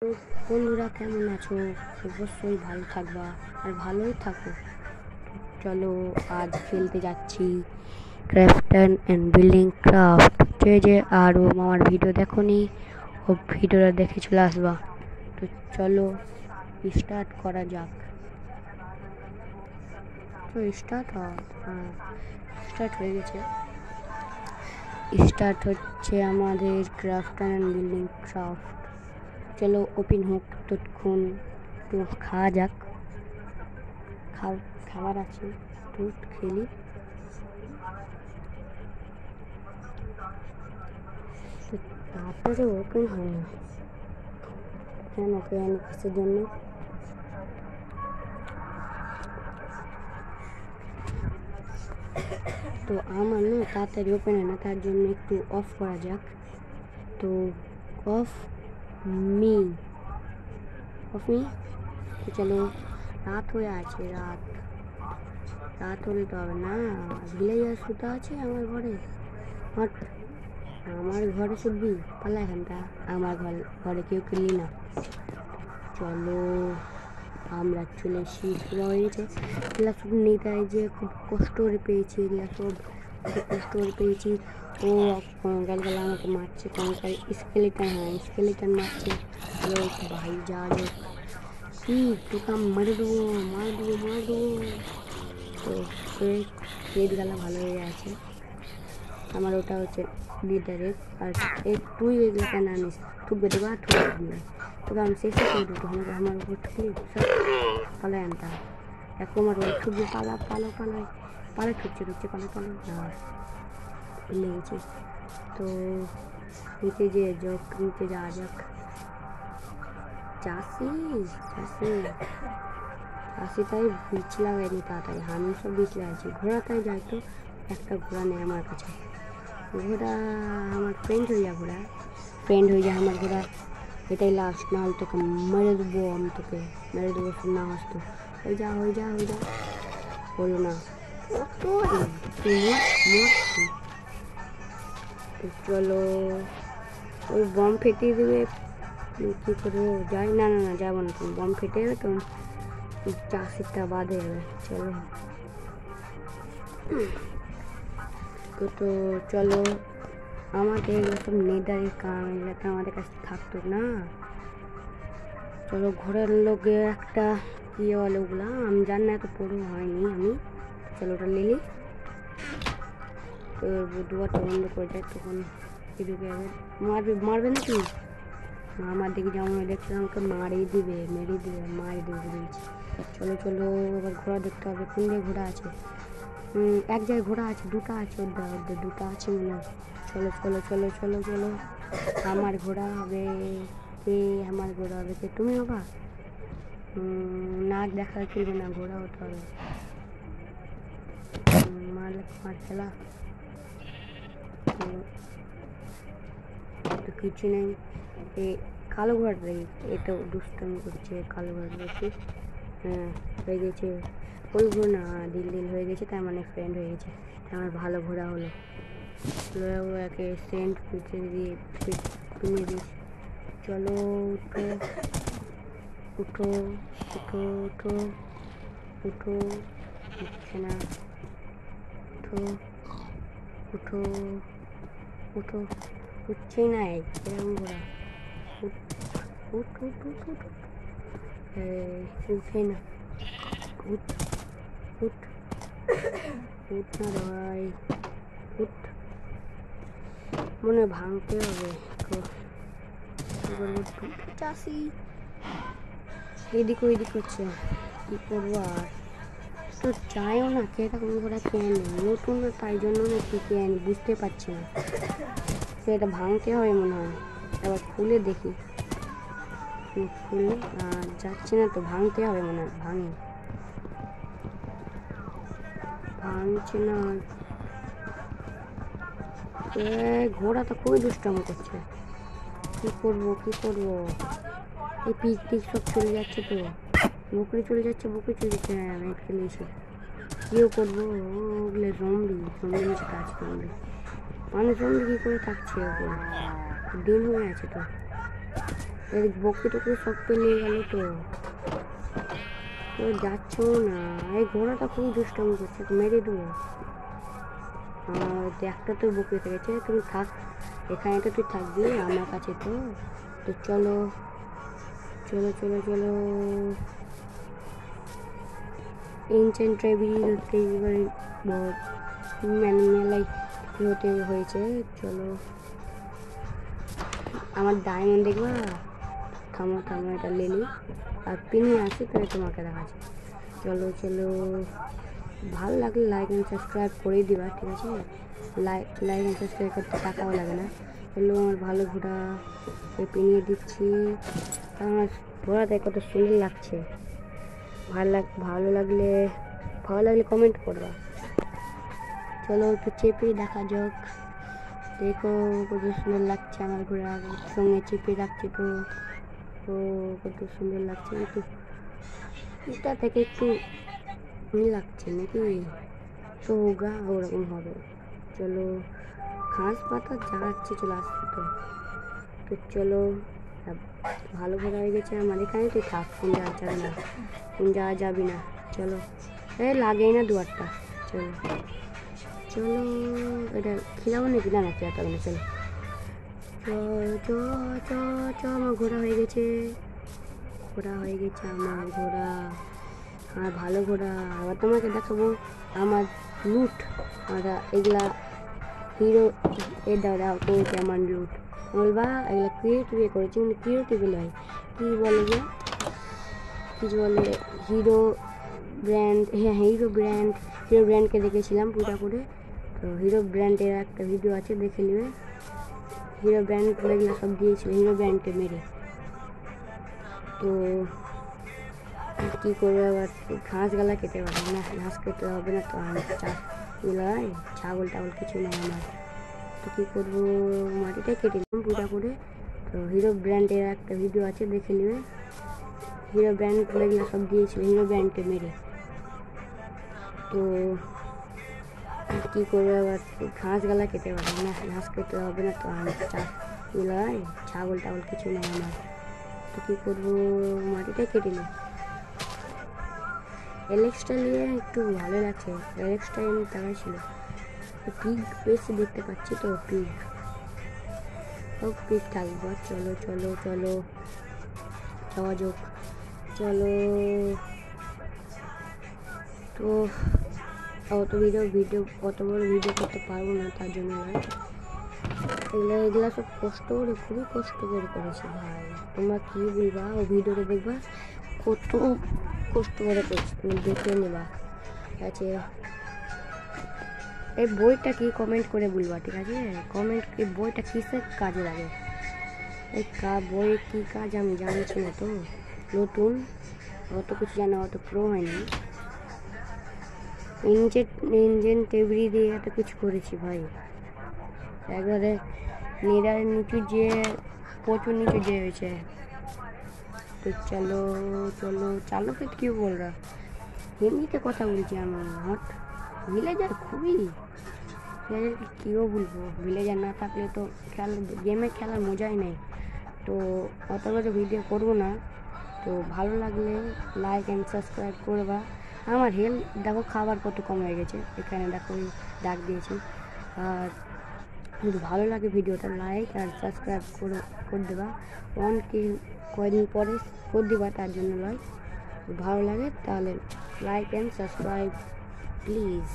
তো বন্ধুরা কেমন আছো? অবশ্যই ভালো থাকবা আর ভালোই থাকো। চলো আজ খেলতে যাচ্ছি ক্রাফট অ্যান্ড বিল্ডিং ক্রাফট। যে আরও আমার ভিডিও দেখোনি ও ভিডিওটা দেখে চলে আসবা। তো চলো স্টার্ট করা যাক। তো স্টার্ট হয়ে গেছে। স্টার্ট হচ্ছে আমাদের ক্রাফট অ্যান্ড বিল্ডিং ক্রাফট। চলো ওপেন হোক, ততক্ষণ একটু খাওয়া যাক। খাবার আছে, একটু খেলি। তারপরে ওপেন হয় না কেন কিসের জন্য? তো আমার না তাড়াতাড়ি ওপেন হয় না, তার জন্য একটু অফ করা যাক। তো অফ মি তো চলো, রাত হয়ে আছে। রাত হলে তো হবে না, ভিলেজার শুতে আছে আমার ঘরে। আমার ঘরে শুধবি পালা এখানটা, আমার ঘরে কেউ কিনলি না। চলো আমরা চলে এসেছি। হয়ে গেছে এগুলা সব নেতায় যে খুব কষ্ট করে পেয়েছি, এগুলা সব খুব কষ্ট করে পেয়েছি। ও কঙ্কাল আমাকে মারছে, কঙ্কাল স্কেলেটন মারছে। চলো ভাই যা যাক, কি তোকে মার দেবো। তো পেট গালা ভালো হয়ে আছে আমার। ওটা হচ্ছে লিডারের। আর তুই এগুলো কেন আনিস? ঠুকবে দেবা, ঠুকবে দিবে তোকে আমি শেষে করে দেবো। আমার উপর ঠুকলি সব পালায় আনতাম। এখন আমার ওই ঠুকবে, পালা ঠুকছে পালা না লেগেছে। তো নিচে যাওয়া যাক। চাষি তাই বীজ লাগাইনি তাড়াতাড়ি, আমি সব বীজ লাগাইছি। ঘোড়া তাই যাই, তো একটা ঘোড়া নেই আমার কাছে। ঘোড়া আমার ফ্রেন্ড হয়ে যা আমার ঘোড়া। এটাই লাস্ট, নাহলে তোকে মেরে দেবো। শুনে না আসতো। হয়ে যা হলো না। চলো ওই বম ফেটিয়ে দেবে, কী করবো? যাই না যাবো না। তুমি বম ফেটে যাবে তো চাষিটা বাদে যাবে। চলো তো চলো, আমাদের এগুলো সব নেদারের কাম, এগুলো তো আমাদের কাছে থাকতো না। চলো ঘোড়ার লোকে একটা কী বলে ওগুলা, আমি জানি না, এত পড়ো হয়নি আমি। চলো ওটা নিলি। তো দুয়ারটা বন্ধ করে যায়, তখন ঢুকে যাবে। মারবে নাকি? আমার দিকে যেমন দেখছে আমাকে মেরে দিবে বলছি। চলো এবার ঘোড়া দেখতে হবে, কোন জায়গায় ঘোড়া আছে। এক জায়গায় ঘোড়া আছে, দুটো আছে, ওদের দুটো আছে মনে হয়। চলো আমার ঘোড়া হবে কে? তুমি হবা? নাক দেখা চলবে না, ঘোড়া হতে হবে। মার খেলা তো কিছু নেই। কালো ঘোড়াটা এটা দুষ্টামি করছে, কালো ঘোড়াটা দেখছি। হ্যাঁ হয়ে গেছে। ওই ঘোড়া না, দিল হয়ে গেছে, তার মানে ফ্রেন্ড হয়ে গেছে। আমার ভালো ঘোড়া হলো। একে সেন্ট পিছিয়ে দিয়ে তুলে দিস। চলো উঠো উঠছে না। উঠো উঠছেই না, এরকম ঘোড়া। উঠে না, উঠ না ভাই, মনে ভাঙতে হবে। চাষি এদিক ওইদিক করছে, কি করবো আর। তো চাইও না, কে এরকম করে কে আনি, নতুন না তাই জন্য না কে আনি বুঝতে পারছি না। তো এটা ভাঙতে হবে মনে হয়। এবার খুলে দেখি, খুলে যাচ্ছে না তো, ভাঙতে হবে মনে হয়। ভাঙছে না। ঘোড়া তো খুবই দুষ্টামি করছে। কি করবো এই পিক সব চলে যাচ্ছে, তো বকরি চলে যাচ্ছে। হ্যাঁ আমি খেলেছি, কেউ করবো। ওগুলো জম্বি নিচে আছে। মানুষ জম্বি কী করে থাকছে? দিন হয়ে আছে তো। এর বকি টুকু সব পেলে গেল তো যাচ্ছ না। এই ঘোড়াটা খুব দুষ্টামি করছে, মেরে দেবো। একটা তো বকে গেছে, তুমি থাক এখানে, তো তুই থাকবি আমার কাছে। তো চলো চলো চলো চলো, এনচেন্ট ট্রেবিলকে এবারে মেলায় হতে হয়েছে। চলো, আমার ডায়মন্ড দেখবা? থামো থামো, এটা লেলি আর পিনি আছে, তাহলে তোমাকে দেখাচ্ছি। চলো চলো, ভালো লাগলে লাইক অ্যান্ড সাবস্ক্রাইব করে দিবা, ঠিক আছে? লাইক অ্যান্ড সাবস্ক্রাইব করতে টাকাও লাগে না। চলো, আমার ভালো ঘোড়া পিনিয়ে দিচ্ছি। আমার ঘোড়াতে কত সুন্দর লাগছে। ভালো লাগলে কমেন্ট করবা। চলো একটু চেপে দেখা যাক। দেখো কত সুন্দর লাগছে আমার ঘোড়ার সঙ্গে চেপে রাখছে। তো কত সুন্দর লাগছে, কিন্তু এটা থেকে একটু লাগছে নাকি, তো গা ওরকম হবে। চলো, ঘাস পাতা জাগাচ্ছে, চলে আসছে। তো চলো, ভালো ঘোরা হয়ে গেছে আমার। এখানে তুই থাক, কোন যাওয়া যাবে না, কোন যাওয়া যাবি না। চলো, লাগেই না দুয়ারটা। চলো চলো, এটা খিলাবো নাকি? না খেলাতে হবে না। চলো আমার ঘোরা হয়ে গেছে, আমার ঘোড়া, আমার ভালো ঘোড়া। আবার তোমাকে দেখাবো আমার লুট। আমরা এগুলা হিরো দ্বারা করেছে আমার লুট। বলবা এগুলো ক্রিয়েটিভ করেছি, কিন্তু ক্রিয়েটিভ নয়, কী বলে যে কিছু বলে হিরো ব্র্যান্ড। হ্যাঁ, হিরো ব্র্যান্ডকে দেখেছিলাম পূজা করে। তো হিরো ব্র্যান্ডের একটা ভিডিও আছে, দেখে নেবে। হিরো ব্র্যান্ড এগুলো সব দিয়েছিল হিরো ব্র্যান্ডকে মেরে। তো কী করবে আবার, ঘাসগুলা কেটে পারবে না, ঘাস কেটে হবে না। তো আমি ছাগল টাগল কিছু নেই আমার। তো কী করবো, মাটিটাই কেটে নিলাম পূজা করে। তো হিরো ব্র্যান্ডের একটা ভিডিও আছে, দেখে নেবে। হিরো ব্র্যান্ড এগুলো সব দিয়েছিল হিরো ব্র্যান্ডকে মেরে। তো কী করবে আবার, ঘাসগুলা কেটে পারবে না, ঘাস কেটে হবে না। তো আমি ছাগল টাগল কিছু নেই আমার। তো কী করবো, মাটিটাই কেটে নিই। এলেক্সটা নিয়ে একটু ভালো লাগছে, এলেক্সটা এমনি টাকা ছিল। পিগ বেশি দেখতে পাচ্ছি, তো পিগ থাকবো। চলো চলো চলো, যাওয়া যাক। চলো, তো অত অত বড় ভিডিও করতে পারবো না, তার জন্য এগুলা সব কষ্ট করে, খুবই কষ্ট করে করেছি ভাই। তোমরা কী বলবা, ও ভিডিওটা দেখবা কত কষ্ট করে করছি, তুমি দেখে নেবা, ঠিক আছে? এই বইটা কি কমেন্ট করে বলবা, ঠিক আছে? এই বইটা কিসের কাজে লাগে, এই বই কী কাজ আমি জানছি না, তো নতুন, অত কিছু জানা, অত প্রো হয়নি। ইঞ্জিন টেবরি দিয়ে এত কিছু করেছি ভাই, একবারে নিচু যে প্রচুর নিচু যে হয়েছে। তো চলো চলো, চালো কে কি বল রা, এমনিতে কথা বলছি আমার। হট ভিলেজার খুবই, কীও বলবো, ভিলেজার না থাকলে তো গেমে খেলার মজাই নেই। তো অত বড় ভিডিও করবো না। তো ভালো লাগলে লাইক অ্যান্ড সাবস্ক্রাইব করবা। আমার হেলথ দেখো, খাবার কত কম হয়ে গেছে, এখানে দেখো ডাক দিয়েছি। আর যদি ভালো লাগে ভিডিওটা লাইক আর সাবস্ক্রাইব করে দেবা। কয়দিন পরে করে দিবা, তার জন্য ভালো লাগে তাহলে লাইক অ্যান্ড সাবস্ক্রাইব প্লিজ।